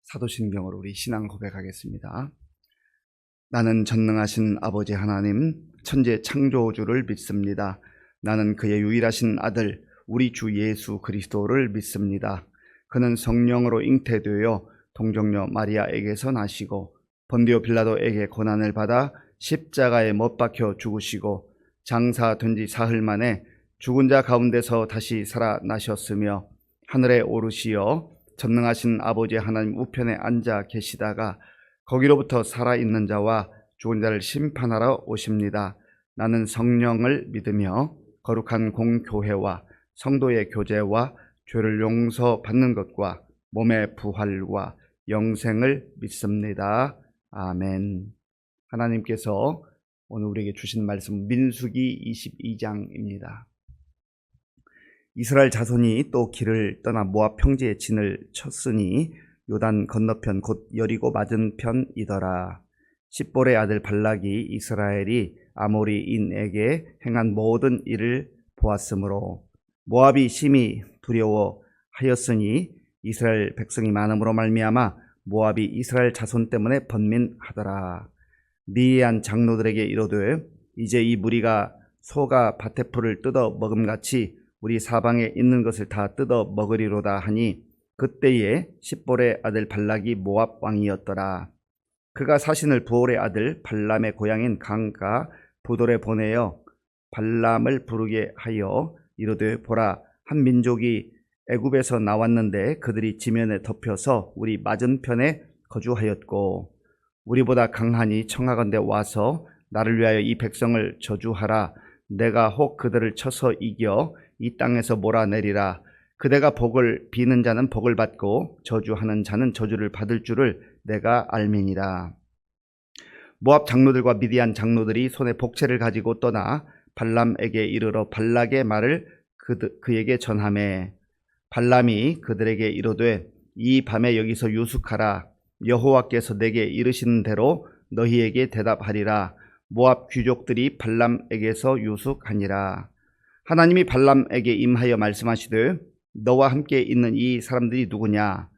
사도신경으로 우리 신앙 고백하겠습니다. 나는 전능하신 아버지 하나님, 천재 창조주를 믿습니다. 나는 그의 유일하신 아들, 우리 주 예수 그리스도를 믿습니다. 그는 성령으로 잉태되어 동정녀 마리아에게서 나시고 본디오 빌라도에게 고난을 받아 십자가에 못 박혀 죽으시고 장사된 지 사흘 만에 죽은 자 가운데서 다시 살아나셨으며 하늘에 오르시어 전능하신 아버지 하나님 우편에 앉아 계시다가 거기로부터 살아있는 자와 죽은 자를 심판하러 오십니다. 나는 성령을 믿으며 거룩한 공교회와 성도의 교제와 죄를 용서받는 것과 몸의 부활과 영생을 믿습니다. 아멘. 하나님께서 오늘 우리에게 주신 말씀 민수기 22장입니다. 이스라엘 자손이 또 길을 떠나 모압 평지에 진을 쳤으니 요단 건너편 곧 여리고 맞은편이더라. 십볼의 아들 발락이 이스라엘이 아모리인에게 행한 모든 일을 보았으므로 모압이 심히 두려워하였으니 이스라엘 백성이 많음으로 말미암아 모압이 이스라엘 자손 때문에 번민하더라. 미디안 장로들에게 이르되 이제 이 무리가 소가 밭의 풀을 뜯어 먹음같이 우리 사방에 있는 것을 다 뜯어 먹으리로다 하니 그때에 십볼의 아들 발락이 모압 왕이었더라. 그가 사신을 부올의 아들 발람의 고향인 강가 부돌에 보내어 발람을 부르게 하여 이르되 보라, 한 민족이 애굽에서 나왔는데 그들이 지면에 덮여서 우리 맞은편에 거주하였고 우리보다 강하니 청하건대 와서 나를 위하여 이 백성을 저주하라. 내가 혹 그들을 쳐서 이겨 이 땅에서 몰아내리라. 그대가 복을 비는 자는 복을 받고 저주하는 자는 저주를 받을 줄을 내가 알미니라. 모압 장로들과 미디안 장로들이 손에 복채를 가지고 떠나 발람에게 이르러 발락의 말을 그에게 전하매 발람이 그들에게 이르되 이 밤에 여기서 유숙하라. 여호와께서 내게 이르시는 대로 너희에게 대답하리라. 모압 귀족들이 발람에게서 유숙하니라. 하나님이 발람에게 임하여 말씀하시되 너와 함께 있는 이 사람들이 누구냐?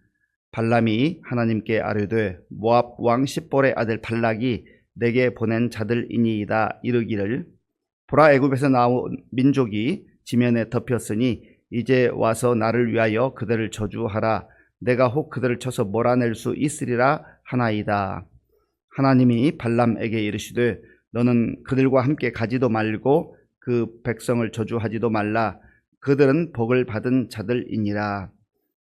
발람이 하나님께 아뢰되 모압 왕 십볼의 아들 발락이 내게 보낸 자들이니이다. 이르기를 보라, 애굽에서 나온 민족이 지면에 덮였으니 이제 와서 나를 위하여 그들을 저주하라. 내가 혹 그들을 쳐서 몰아낼 수 있으리라 하나이다. 하나님이 발람에게 이르시되 너는 그들과 함께 가지도 말고 그 백성을 저주하지도 말라. 그들은 복을 받은 자들이니라.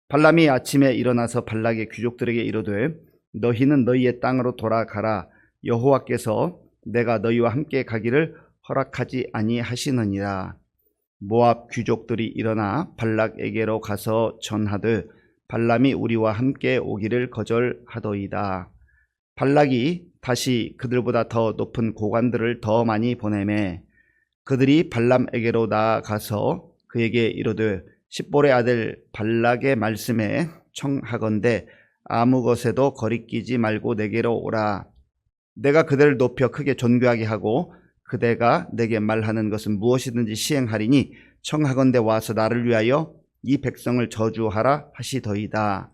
발람이 아침에 일어나서 발락의 귀족들에게 이르되 너희는 너희의 땅으로 돌아가라. 여호와께서 내가 너희와 함께 가기를 허락하지 아니하시느니라. 모압 귀족들이 일어나 발락에게로 가서 전하되 발람이 우리와 함께 오기를 거절하더이다. 발락이 다시 그들보다 더 높은 고관들을 더 많이 보내매 그들이 발람에게로 나아가서 그에게 이르되 십볼의 아들 발락의 말씀에 청하건대 아무 것에도 거리끼지 말고 내게로 오라. 내가 그들을 높여 크게 존귀하게 하고 그대가 내게 말하는 것은 무엇이든지 시행하리니 청하건대 와서 나를 위하여 이 백성을 저주하라 하시더이다.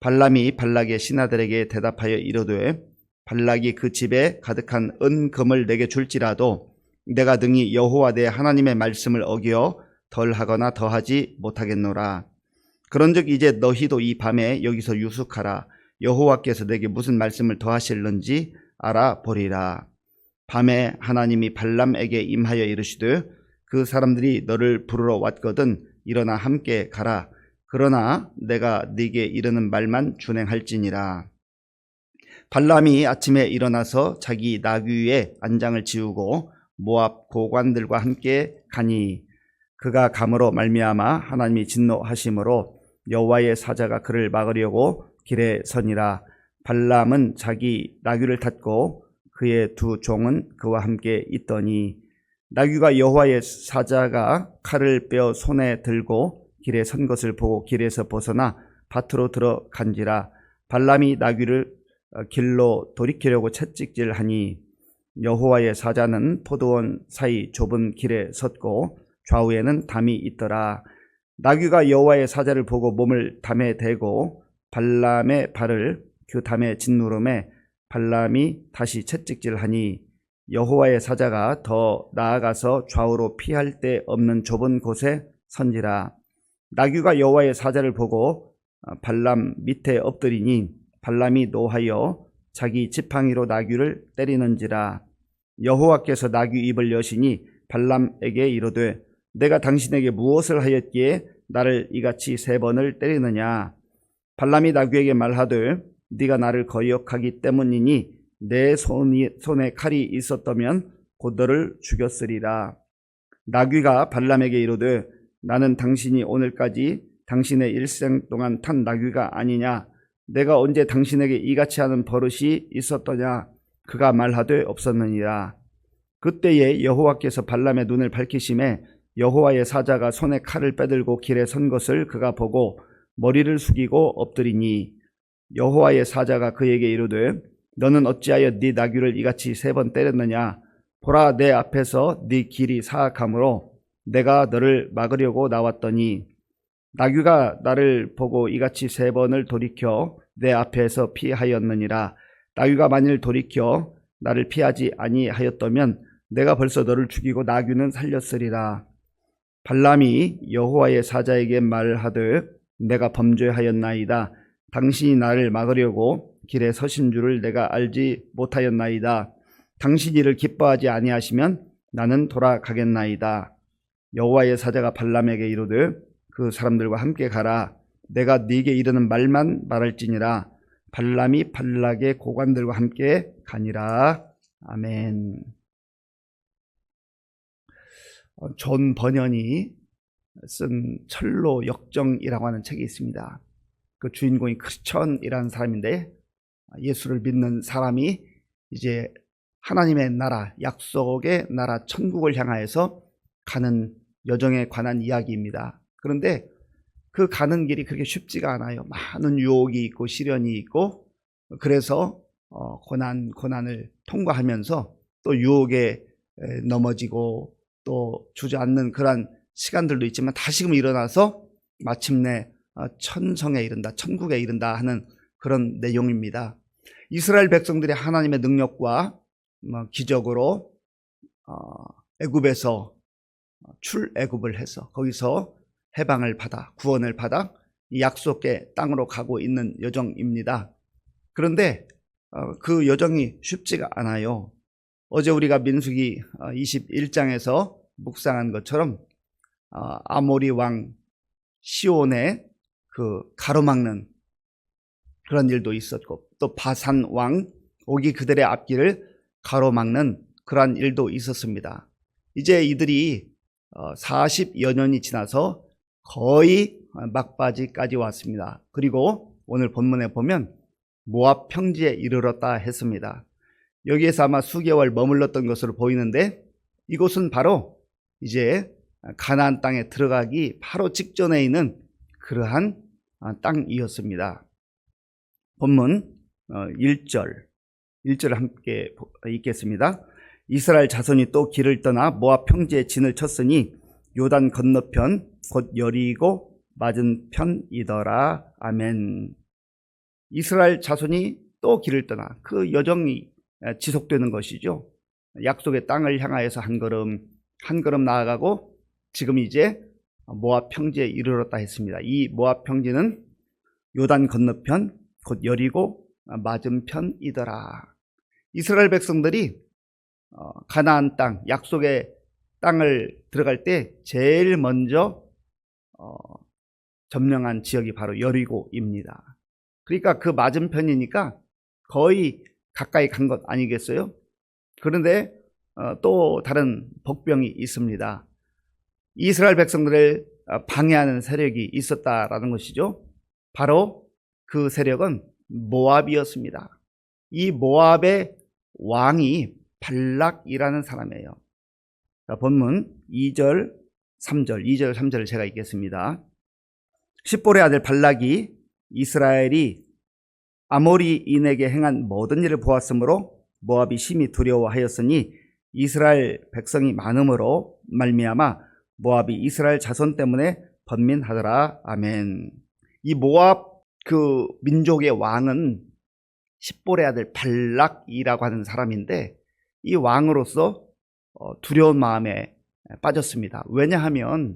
발람이 발락의 신하들에게 대답하여 이르되 발락이 그 집에 가득한 은금을 내게 줄지라도 내가 능히 여호와 내 하나님의 말씀을 어기어 덜하거나 더하지 못하겠노라. 그런즉 이제 너희도 이 밤에 여기서 유숙하라. 여호와께서 내게 무슨 말씀을 더하실는지 알아보리라. 밤에 하나님이 발람에게 임하여 이르시되 그 사람들이 너를 부르러 왔거든 일어나 함께 가라. 그러나 내가 네게 이르는 말만 준행할지니라. 발람이 아침에 일어나서 자기 나귀의 안장을 지우고 모압 고관들과 함께 가니 그가 감으로 말미암아 하나님이 진노하심으로 여호와의 사자가 그를 막으려고 길에 서니라. 발람은 자기 나귀를 탔고 그의 두 종은 그와 함께 있더니 나귀가 여호와의 사자가 칼을 빼어 손에 들고 길에 선 것을 보고 길에서 벗어나 밭으로 들어간지라. 발람이 나귀를 길로 돌이키려고 채찍질하니 여호와의 사자는 포도원 사이 좁은 길에 섰고 좌우에는 담이 있더라. 나귀가 여호와의 사자를 보고 몸을 담에 대고 발람의 발을 그 담에 짓누름에 발람이 다시 채찍질하니 여호와의 사자가 더 나아가서 좌우로 피할 데 없는 좁은 곳에 선지라. 나귀가 여호와의 사자를 보고 발람 밑에 엎드리니 발람이 노하여 자기 지팡이로 나귀를 때리는지라. 여호와께서 나귀 입을 여시니 발람에게 이르되 내가 당신에게 무엇을 하였기에 나를 이같이 3번을 때리느냐. 발람이 나귀에게 말하되 네가 나를 거역하기 때문이니 내 손에 칼이 있었다면 곧 너를 죽였으리라. 나귀가 발람에게 이르되 나는 당신이 오늘까지 당신의 일생 동안 탄 나귀가 아니냐. 내가 언제 당신에게 이같이 하는 버릇이 있었더냐. 그가 말하되 없었느니라. 그때에 여호와께서 발람의 눈을 밝히심에 여호와의 사자가 손에 칼을 빼들고 길에 선 것을 그가 보고 머리를 숙이고 엎드리니 여호와의 사자가 그에게 이르되 너는 어찌하여 네 나귀를 이같이 3번 때렸느냐. 보라, 내 앞에서 네 길이 사악하므로 내가 너를 막으려고 나왔더니 나귀가 나를 보고 이같이 3번을 돌이켜 내 앞에서 피하였느니라. 나귀가 만일 돌이켜 나를 피하지 아니하였다면 내가 벌써 너를 죽이고 나귀는 살렸으리라. 발람이 여호와의 사자에게 말하되 내가 범죄하였나이다. 당신이 나를 막으려고 길에 서신 줄을 내가 알지 못하였나이다. 당신이 이를 기뻐하지 아니하시면 나는 돌아가겠나이다. 여호와의 사자가 발람에게 이르되 그 사람들과 함께 가라. 내가 네게 이르는 말만 말할지니라. 발람이 발락의 고관들과 함께 가니라. 아멘. 존 버년이 쓴 철로 역정이라고 하는 책이 있습니다. 그 주인공이 크리스천이라는 사람인데 예수를 믿는 사람이 이제 하나님의 나라, 약속의 나라 천국을 향하여서 가는 여정에 관한 이야기입니다. 그런데 그 가는 길이 그렇게 쉽지가 않아요. 많은 유혹이 있고 시련이 있고 그래서 고난을 통과하면서 또 유혹에 넘어지고 또 주저앉는 그런 시간들도 있지만 다시금 일어나서 마침내 천성에 이른다, 천국에 이른다 하는 그런 내용입니다. 이스라엘 백성들이 하나님의 능력과 기적으로 애굽에서 출애굽을 해서 거기서 해방을 받아 구원을 받아 이 약속의 땅으로 가고 있는 여정입니다. 그런데 그 여정이 쉽지가 않아요. 어제 우리가 민수기 21장에서 묵상한 것처럼 아모리 왕 시온의 그 가로막는 그런 일도 있었고 또 바산 왕 오기 그들의 앞길을 가로막는 그러한 일도 있었습니다. 이제 이들이 40여 년이 지나서 거의 막바지까지 왔습니다. 그리고 오늘 본문에 보면 모압 평지에 이르렀다 했습니다. 여기에서 아마 수개월 머물렀던 것으로 보이는데 이곳은 바로 이제 가나안 땅에 들어가기 바로 직전에 있는 그러한 땅이었습니다. 본문 1절을 함께 읽겠습니다. 이스라엘 자손이 또 길을 떠나 모압 평지에 진을 쳤으니 요단 건너편 곧 여리고 맞은편이더라. 아멘. 이스라엘 자손이 또 길을 떠나 그 여정이 지속되는 것이죠. 약속의 땅을 향하여서 한 걸음 나아가고 지금 이제 모압 평지에 이르렀다 했습니다. 이 모압 평지는 요단 건너편 곧 여리고 맞은편이더라. 이스라엘 백성들이 가나안 땅, 약속의 땅을 들어갈 때 제일 먼저 점령한 지역이 바로 여리고입니다. 그러니까 그 맞은편이니까 거의 가까이 간 것 아니겠어요? 그런데 또 다른 복병이 있습니다. 이스라엘 백성들을 방해하는 세력이 있었다라는 것이죠. 바로 그 세력은 모압이었습니다. 이 모압의 왕이 발락이라는 사람이에요. 자, 본문 2절, 3절을 제가 읽겠습니다. 십볼의 아들 발락이 이스라엘이 아모리인에게 행한 모든 일을 보았으므로 모압이 심히 두려워하였으니 이스라엘 백성이 많음으로 말미암아 모압이 이스라엘 자손 때문에 번민하더라. 아멘. 이 모압 그 민족의 왕은 십볼의 아들 발락이라고 하는 사람인데, 이 왕으로서 두려운 마음에 빠졌습니다. 왜냐하면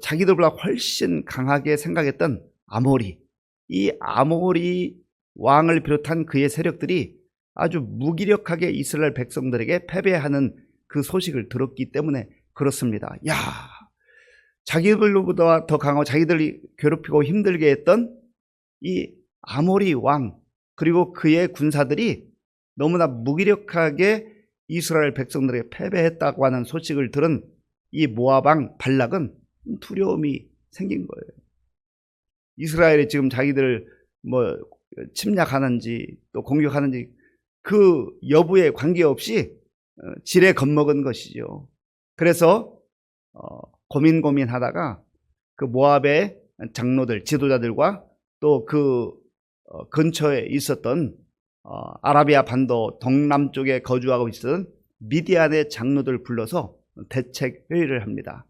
자기들보다 훨씬 강하게 생각했던 아모리, 이 아모리 왕을 비롯한 그의 세력들이 아주 무기력하게 이스라엘 백성들에게 패배하는 그 소식을 들었기 때문에 그렇습니다. 야, 자기들보다 더 강하고 자기들이 괴롭히고 힘들게 했던 이 아모리 왕, 그리고 그의 군사들이 너무나 무기력하게 이스라엘 백성들에게 패배했다고 하는 소식을 들은 이 모압 왕 발락은 두려움이 생긴 거예요. 이스라엘이 지금 자기들 침략하는지 또 공격하는지 그 여부에 관계없이 지레 겁먹은 것이죠. 그래서 고민하다가 그 모압의 장로들, 지도자들과 또 그 근처에 있었던 아라비아 반도 동남쪽에 거주하고 있었던 미디안의 장로들 불러서 대책 회의를 합니다.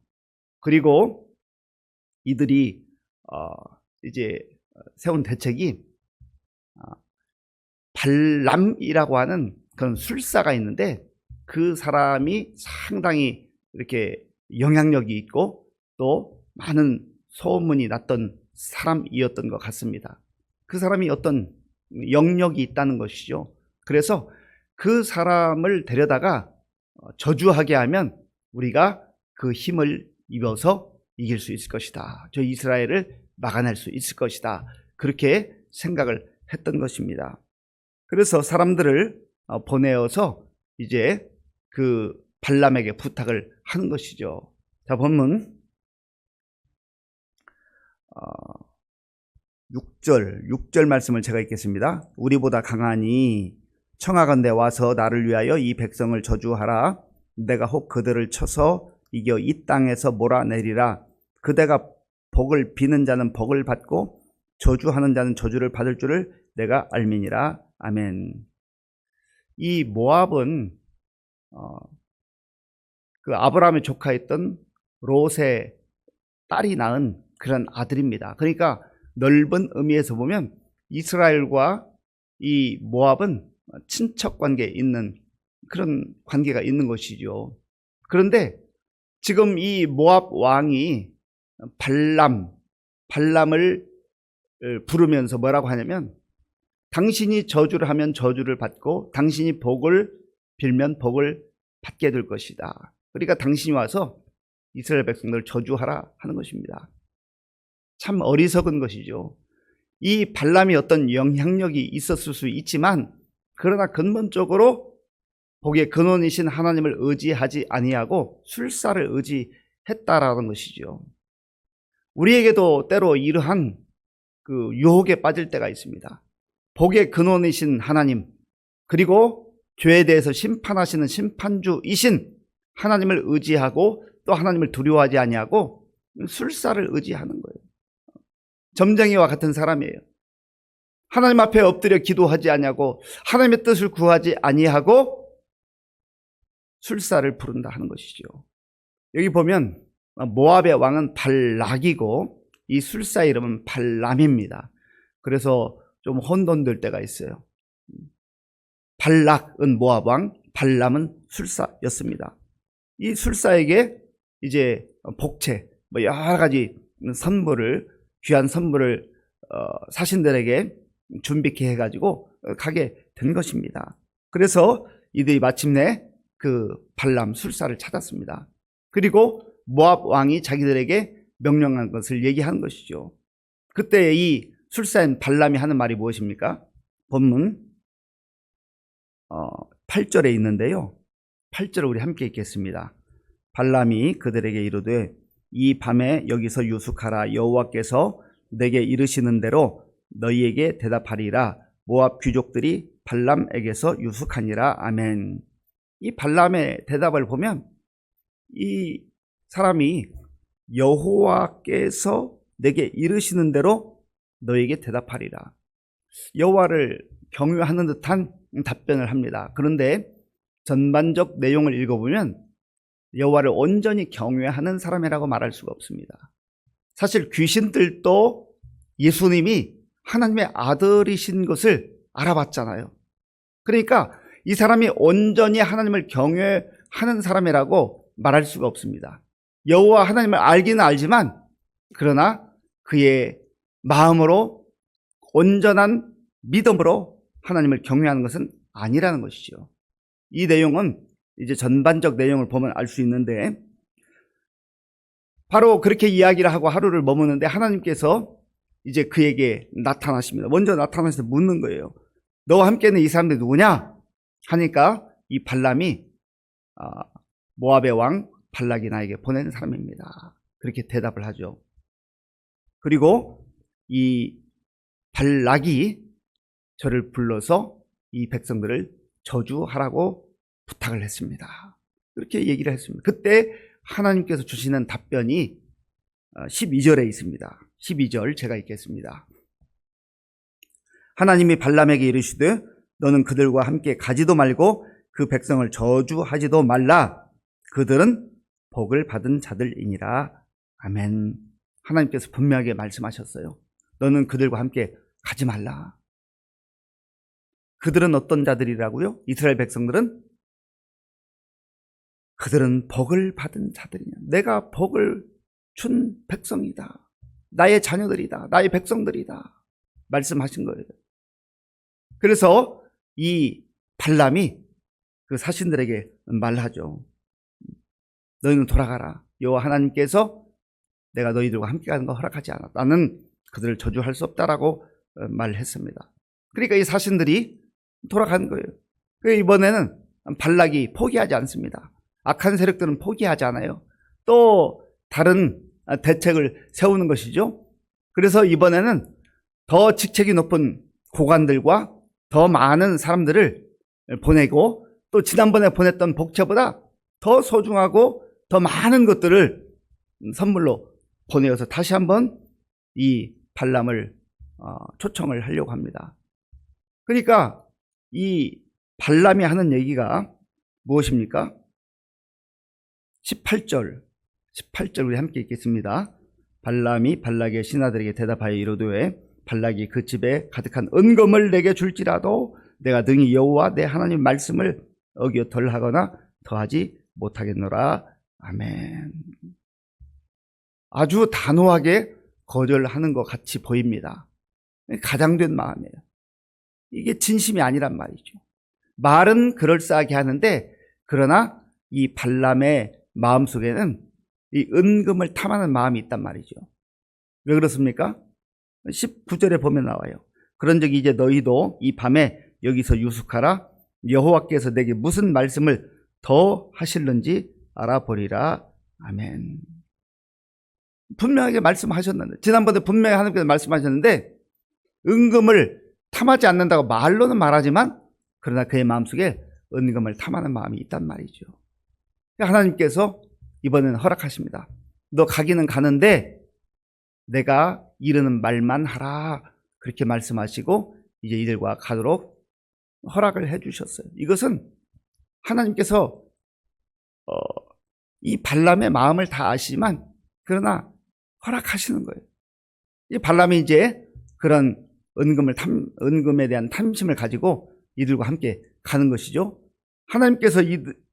그리고 이들이 이제 세운 대책이 발람이라고 하는 그런 술사가 있는데, 그 사람이 상당히 이렇게 영향력이 있고 또 많은 소문이 났던 사람이었던 것 같습니다. 그 사람이 어떤 영역이 있다는 것이죠. 그래서 그 사람을 데려다가 저주하게 하면 우리가 그 힘을 입어서 이길 수 있을 것이다. 저 이스라엘을 막아낼 수 있을 것이다. 그렇게 생각을 했던 것입니다. 그래서 사람들을 보내어서 이제 그 발람에게 부탁을 하는 것이죠. 자, 본문 6절 말씀을 제가 읽겠습니다. 우리보다 강하니 청하건대 와서 나를 위하여 이 백성을 저주하라. 내가 혹 그들을 쳐서 이겨 이 땅에서 몰아내리라. 그대가 복을 비는 자는 복을 받고 저주하는 자는 저주를 받을 줄을 내가 알미니라. 아멘. 이 모압은 그 아브라함의 조카였던 롯의 딸이 낳은 그런 아들입니다. 그러니까 넓은 의미에서 보면 이스라엘과 이 모압은 친척 관계에 있는 그런 관계가 있는 것이죠. 그런데 지금 이 모압 왕이 발람을 부르면서 뭐라고 하냐면, 당신이 저주를 하면 저주를 받고 당신이 복을 빌면 복을 받게 될 것이다. 그러니까 당신이 와서 이스라엘 백성들을 저주하라 하는 것입니다. 참 어리석은 것이죠. 이 발람이 어떤 영향력이 있었을 수 있지만, 그러나 근본적으로 복의 근원이신 하나님을 의지하지 아니하고 술사를 의지했다라는 것이죠. 우리에게도 때로 이러한 그 유혹에 빠질 때가 있습니다. 복의 근원이신 하나님, 그리고 죄에 대해서 심판하시는 심판주이신 하나님을 의지하고 또 하나님을 두려워하지 아니하고 술사를 의지하는 거예요. 점쟁이와 같은 사람이에요. 하나님 앞에 엎드려 기도하지 아니하고 하나님의 뜻을 구하지 아니하고 술사를 부른다 하는 것이죠. 여기 보면 모압의 왕은 발락이고 이 술사의 이름은 발람입니다. 그래서 좀 혼돈될 때가 있어요. 발락은 모압 왕, 발람은 술사였습니다. 이 술사에게 이제 복채, 여러 가지 선물을, 귀한 선물을 사신들에게 준비케 해가지고 가게 된 것입니다. 그래서 이들이 마침내 그 발람 술사를 찾았습니다. 그리고 모압 왕이 자기들에게 명령한 것을 얘기하는 것이죠. 그때 이 술사인 발람이 하는 말이 무엇입니까? 본문 8절에 있는데요. 8절을 우리 함께 읽겠습니다. 발람이 그들에게 이르되 이 밤에 여기서 유숙하라. 여호와께서 내게 이르시는 대로 너희에게 대답하리라. 모압 귀족들이 발람에게서 유숙하니라. 아멘. 이 발람의 대답을 보면 이 사람이 여호와께서 내게 이르시는 대로 너희에게 대답하리라. 여호와를 경외하는 듯한 답변을 합니다. 그런데 전반적 내용을 읽어보면 여호와를 온전히 경외하는 사람이라고 말할 수가 없습니다. 사실 귀신들도 예수님이 하나님의 아들이신 것을 알아봤잖아요. 그러니까 이 사람이 온전히 하나님을 경외하는 사람이라고 말할 수가 없습니다. 여호와 하나님을 알기는 알지만 그러나 그의 마음으로 온전한 믿음으로 하나님을 경외하는 것은 아니라는 것이죠. 이 내용은 이제 전반적 내용을 보면 알 수 있는데, 바로 그렇게 이야기를 하고 하루를 머무는데 하나님께서 이제 그에게 나타나십니다. 먼저 나타나서 묻는 거예요. 너와 함께는 이 사람들이 누구냐? 하니까 이 발람이 모압의 왕 발락이 나에게 보낸 사람입니다. 그렇게 대답을 하죠. 그리고 이 발락이 저를 불러서 이 백성들을 저주하라고 부탁을 했습니다. 그렇게 얘기를 했습니다. 그때 하나님께서 주시는 답변이 12절에 있습니다. 12절 제가 읽겠습니다. 하나님이 발람에게 이르시되 너는 그들과 함께 가지도 말고 그 백성을 저주하지도 말라. 그들은 복을 받은 자들이니라. 아멘. 하나님께서 분명하게 말씀하셨어요. 너는 그들과 함께 가지 말라. 그들은 어떤 자들이라고요? 이스라엘 백성들은 그들은 복을 받은 자들이냐. 내가 복을 준 백성이다. 나의 자녀들이다. 나의 백성들이다. 말씀하신 거예요. 그래서 이 발람이 그 사신들에게 말하죠. 너희는 돌아가라. 여호와 하나님께서 내가 너희들과 함께 가는 거 허락하지 않았다. 나는 그들을 저주할 수 없다라고 말했습니다. 그러니까 이 사신들이 돌아간 거예요. 이번에는 발락이 포기하지 않습니다. 악한 세력들은 포기하지 않아요. 또 다른 대책을 세우는 것이죠. 그래서 이번에는 더 직책이 높은 고관들과 더 많은 사람들을 보내고, 또 지난번에 보냈던 복채보다 더 소중하고 더 많은 것들을 선물로 보내어서 다시 한번 이 발람을 초청을 하려고 합니다. 그러니까 이 발람이 하는 얘기가 무엇입니까? 18절 우리 함께 읽겠습니다. 발람이 발락의 신하들에게 대답하여 이르되 발락이 그 집에 가득한 은금을 내게 줄지라도 내가 능히 여호와 내 하나님 말씀을 어겨 덜하거나 더하지 못하겠노라. 아멘. 아주 단호하게 거절하는 것 같이 보입니다. 가장된 마음이에요. 이게 진심이 아니란 말이죠. 말은 그럴싸하게 하는데, 그러나 이 발람의 마음속에는 이 은금을 탐하는 마음이 있단 말이죠. 왜 그렇습니까? 19절에 보면 나와요. 그런즉 이제 너희도 이 밤에 여기서 유숙하라. 여호와께서 내게 무슨 말씀을 더 하실는지 알아보리라. 아멘. 분명하게 말씀하셨는데, 지난번에 분명히 하나님께서 말씀하셨는데 은금을 탐하지 않는다고 말로는 말하지만 그러나 그의 마음속에 은금을 탐하는 마음이 있단 말이죠. 하나님께서 이번에는 허락하십니다. 너 가기는 가는데 내가 이르는 말만 하라. 그렇게 말씀하시고 이제 이들과 가도록 허락을 해주셨어요. 이것은 하나님께서 이 발람의 마음을 다 아시지만 그러나 허락하시는 거예요. 이 발람이 이제 그런 은금에 대한 탐심을 가지고 이들과 함께 가는 것이죠. 하나님께서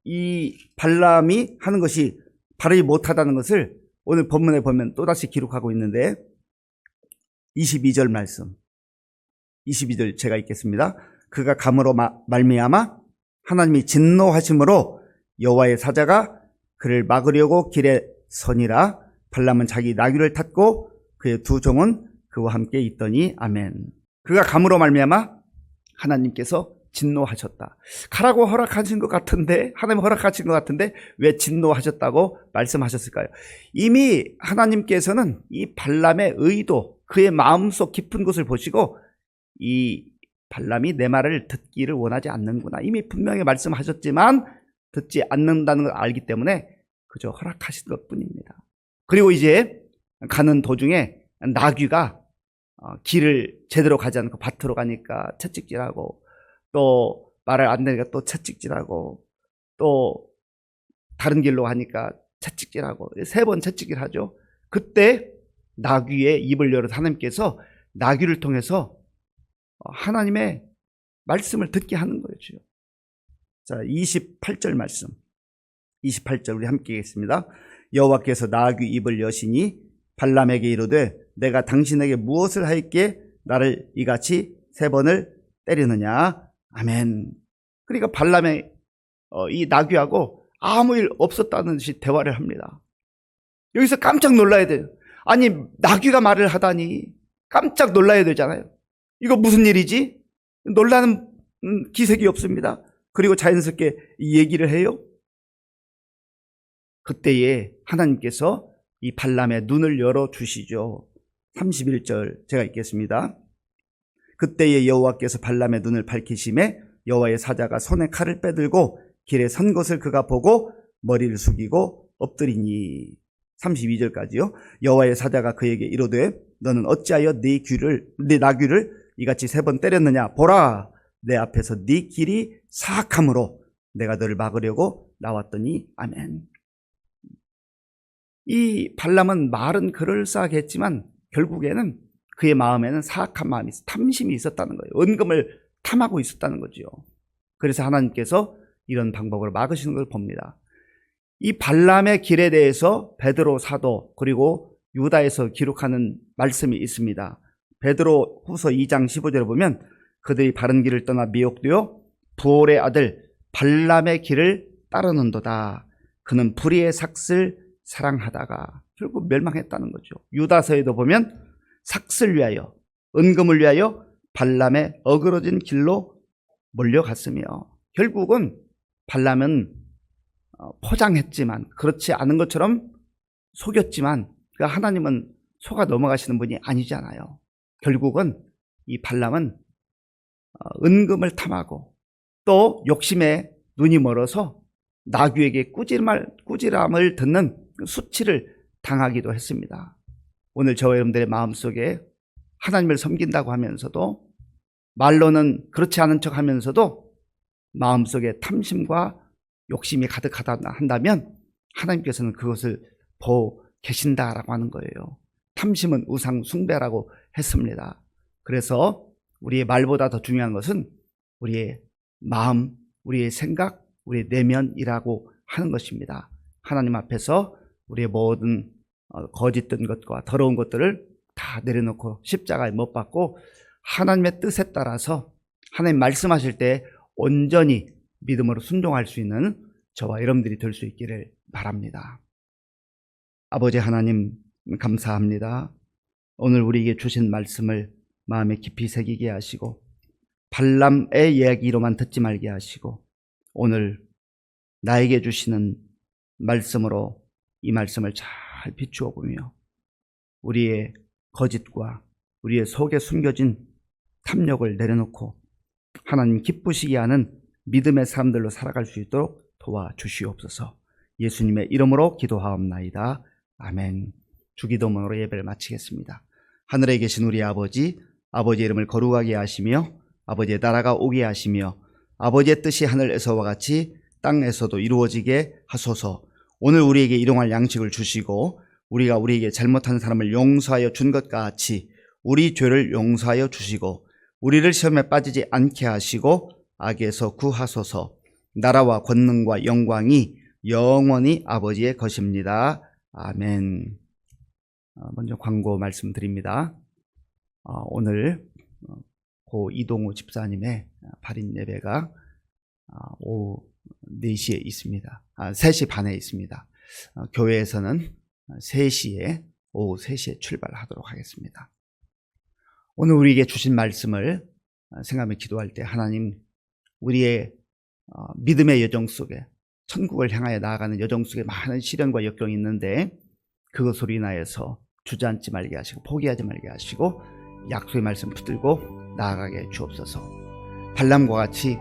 이 발람이 하는 것이 바르지 못하다는 것을 오늘 본문에 보면 또다시 기록하고 있는데, 22절 말씀, 22절 제가 읽겠습니다. 그가 감으로 말미암아 하나님이 진노하심으로 여호와의 사자가 그를 막으려고 길에 서니라. 발람은 자기 나귀를 탔고 그의 두 종은 그와 함께 있더니. 아멘. 그가 감으로 말미암아 하나님께서 진노하셨다. 가라고 허락하신 것 같은데, 하나님 허락하신 것 같은데 왜 진노하셨다고 말씀하셨을까요? 이미 하나님께서는 이 발람의 의도, 그의 마음속 깊은 곳을 보시고 이 발람이 내 말을 듣기를 원하지 않는구나, 이미 분명히 말씀하셨지만 듣지 않는다는 걸 알기 때문에 그저 허락하신 것뿐입니다. 그리고 이제 가는 도중에 나귀가 길을 제대로 가지 않고 밭으로 가니까 채찍질하고, 또 말을 안 되니까 또 채찍질하고, 또 다른 길로 가니까 채찍질하고, 3번 채찍질하죠. 그때 나귀의 입을 열어서 하나님께서 나귀를 통해서 하나님의 말씀을 듣게 하는 거예요. 주요. 자, 28절 말씀. 28절 우리 함께 읽겠습니다. 여호와께서 나귀 입을 여시니 발람에게 이르되 내가 당신에게 무엇을 하였기에 나를 이같이 3번을 때리느냐. 아멘. 그러니까 발람의 이 나귀하고 아무 일 없었다는 듯이 대화를 합니다. 여기서 깜짝 놀라야 돼요. 아니, 나귀가 말을 하다니 깜짝 놀라야 되잖아요. 이거 무슨 일이지? 놀라는 기색이 없습니다. 그리고 자연스럽게 이 얘기를 해요. 그때에 하나님께서 이 발람의 눈을 열어주시죠. 31절 제가 읽겠습니다. 그때에 여호와께서 발람의 눈을 밝히심에 여호와의 사자가 손에 칼을 빼들고 길에 선 것을 그가 보고 머리를 숙이고 엎드리니. 32절까지요. 여호와의 사자가 그에게 이르되 너는 어찌하여 네 나귀를 이같이 3번 때렸느냐. 보라, 내 앞에서 네 길이 사악함으로 내가 너를 막으려고 나왔더니. 아멘. 이 발람은 말은 그럴싸하게 했지만 결국에는 그의 마음에는 사악한 마음이, 탐심이 있었다는 거예요. 은금을 탐하고 있었다는 거죠. 그래서 하나님께서 이런 방법으로 막으시는 걸 봅니다. 이 발람의 길에 대해서 베드로 사도 그리고 유다에서 기록하는 말씀이 있습니다. 베드로 후서 2장 15절에 보면 그들이 바른 길을 떠나 미혹되어 부올의 아들 발람의 길을 따르는도다. 그는 불의의 삭슬 사랑하다가 결국 멸망했다는 거죠. 유다서에도 보면 삭슬 위하여, 은금을 위하여 발람의 어그러진 길로 몰려갔으며, 결국은 발람은 포장했지만, 그렇지 않은 것처럼 속였지만 하나님은 속아 넘어가시는 분이 아니잖아요. 결국은 이 발람은 은금을 탐하고 또 욕심에 눈이 멀어서 나귀에게 꾸지람을 듣는 수치를 당하기도 했습니다. 오늘 저와 여러분들의 마음속에 하나님을 섬긴다고 하면서도, 말로는 그렇지 않은 척 하면서도 마음속에 탐심과 욕심이 가득하다 한다면 하나님께서는 그것을 보고 계신다라고 하는 거예요. 탐심은 우상 숭배라고 했습니다. 그래서 우리의 말보다 더 중요한 것은 우리의 마음, 우리의 생각, 우리의 내면이라고 하는 것입니다. 하나님 앞에서 우리의 모든 거짓된 것과 더러운 것들을 다 내려놓고 십자가에 못 박고 하나님의 뜻에 따라서 하나님 말씀하실 때 온전히 믿음으로 순종할 수 있는 저와 여러분들이 될 수 있기를 바랍니다. 아버지 하나님, 감사합니다. 오늘 우리에게 주신 말씀을 마음에 깊이 새기게 하시고 발람의 이야기로만 듣지 말게 하시고 오늘 나에게 주시는 말씀으로 이 말씀을 잘 비추어 보며 우리의 거짓과 우리의 속에 숨겨진 탐욕을 내려놓고 하나님 기쁘시게 하는 믿음의 사람들로 살아갈 수 있도록 도와주시옵소서. 예수님의 이름으로 기도하옵나이다. 아멘. 주기도문으로 예배를 마치겠습니다. 하늘에 계신 우리 아버지, 아버지의 이름을 거룩하게 하시며 아버지의 나라가 오게 하시며 아버지의 뜻이 하늘에서와 같이 땅에서도 이루어지게 하소서. 오늘 우리에게 일용할 양식을 주시고 우리가 우리에게 잘못한 사람을 용서하여 준 것과 같이 우리 죄를 용서하여 주시고 우리를 시험에 빠지지 않게 하시고 악에서 구하소서. 나라와 권능과 영광이 영원히 아버지의 것입니다. 아멘. 먼저 광고 말씀드립니다. 오늘 고 이동우 집사님의 발인 예배가 오후 4시에 있습니다. 3시 반에 있습니다. 교회에서는 3시에, 오후 3시에 출발하도록 하겠습니다. 오늘 우리에게 주신 말씀을 생각하며 기도할 때 하나님, 우리의 믿음의 여정 속에 천국을 향하여 나아가는 여정 속에 많은 시련과 역경이 있는데 그것으로 인하여서 주저앉지 말게 하시고 포기하지 말게 하시고 약속의 말씀 붙들고 나아가게 주옵소서. 발람과 같이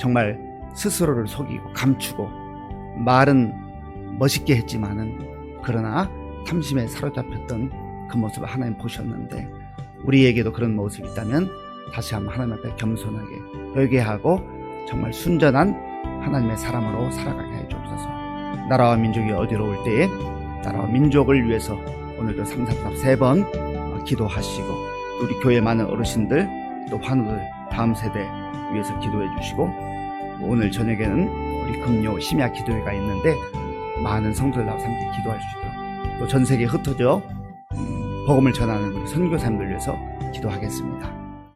정말 스스로를 속이고 감추고 말은 멋있게 했지만은 그러나 탐심에 사로잡혔던 그 모습을 하나님 보셨는데 우리에게도 그런 모습이 있다면 다시 한번 하나님 앞에 겸손하게 회개하고 정말 순전한 하나님의 사람으로 살아가게 해 주옵소서. 나라와 민족이 어지러울 때에 나라와 민족을 위해서 오늘도 3번 기도하시고 우리 교회 많은 어르신들 또 환우들 다음 세대 위해서 기도해 주시고, 오늘 저녁에는 우리 금요 심야 기도회가 있는데 많은 성도들 나와서 함께 기도할 수 있도록, 또 전 세계에 흩어져 복음을 전하는 우리 선교사님들 위해서 기도하겠습니다.